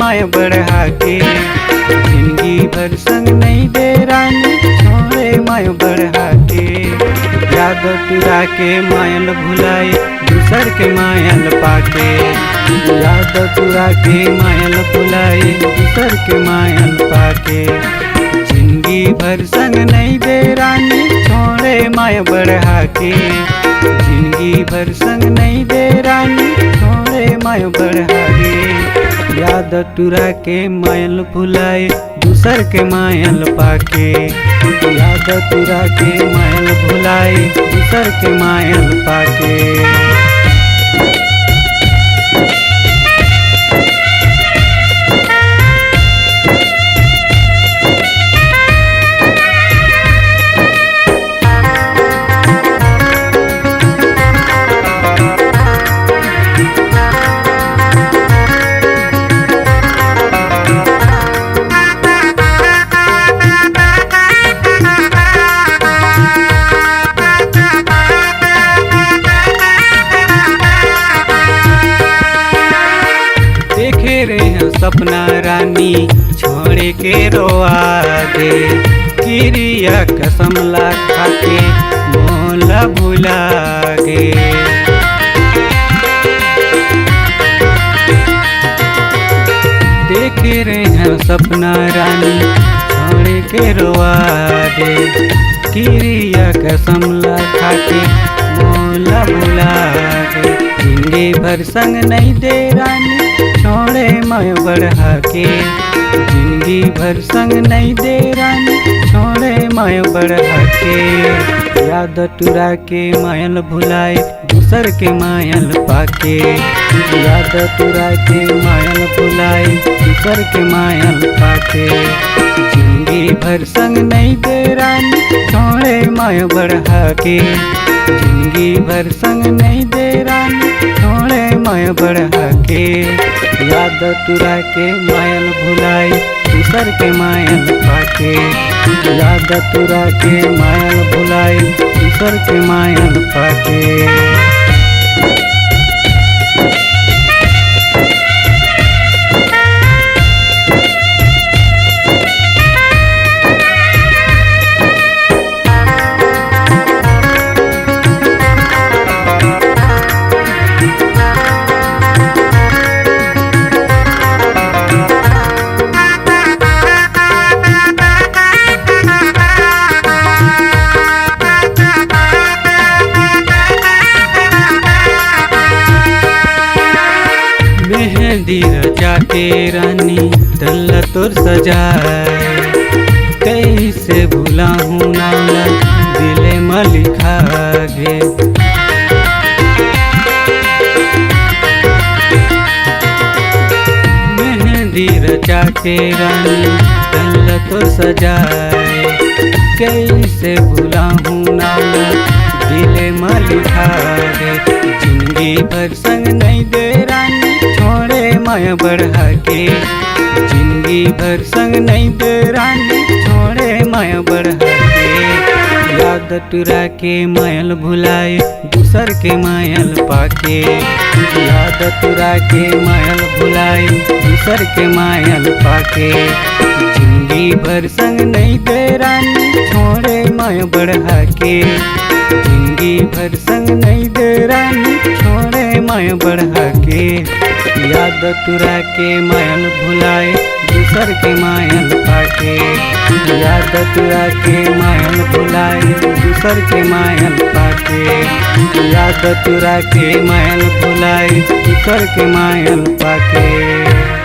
माया बढ़ा के। जिंदगी भर संग नहीं दे रानी, छोड़े माया बढ़ा के। याद तुरा के मायल भुलाई, दूसर के मायल पाके। याद तुरा के मायल भुलाई, दूसर के मायल पाके। जिंदगी भर संग नहीं दे रानी, छोड़े माया बढ़ा के। जिंदगी भर संग नहीं दे रानी, छोड़े माया बढ़ा के। याद तुरा के मायल भुलाए, दूसर के मायल पाके। याद तुरा के मायल भुलाए, दूसर के मायल पाके। सपना रानी छोड़े के रोआ दे, किरिया कसम ला खाके मोला भुला गे। देखे रहे हैं सपना रानी छोड़े के रोआ दे, किरिया कसम ला खाके मोला भुला गे। जिंदगी भर संग नहीं दे रानी, छोड़े माया बढ़ा के। जिंदगी भर संग नहीं दे रानी, छोड़े माया बढ़ा के। याद तुरा के मायल भुलाए, दूसर के मायल पाके। याद तुरा के मायल भुलाए, दूसर के मायल पाके। जिंदगी भर संग नहीं दे रानी, छोड़े माया बढ़ा के। जिंदगी भर संग नहीं दे रानी, छोड़े माया बढ़ा के। याद तुरा के मायल भुलाए, दूसर के मायल पाके। याद तुरा के मायल भुलाए, दूसर के मायल पाके। मेहंदी रचा के रानी दल्ला तोर सजाए। कैसे भूला हूँ नाला दिले में लिखा गे। मेहंदी रचा के रानी दल्ला तोर सजाए। कैसे भूला हूँ नाला दिले में लिखा गे। जिंदगी भर संग नहीं दे रानी, छोड़े माया बढ़ा के। जिंदगी भर संग नहीं दे रानी, छोड़े माया बढ़ा के। याद तुरा के मायल भुलाए, दूसर के मायल पाके। याद तुरा के मायल भुलाए, दूसर के मायल पाके। जिंदगी भर संग नहीं दे रानी, छोड़े माया बढ़ा के। जिंदगी भर संग नहीं दे रानी, छोड़े माया बढ़ा के। याद तुरा के मायल भुलाए, दूसर के मायल पाके। याद तुरा के मायल भुलाए, दूसर के मायल पाके। याद तुरा के मायल भुलाए, दूसर के मायल पाके।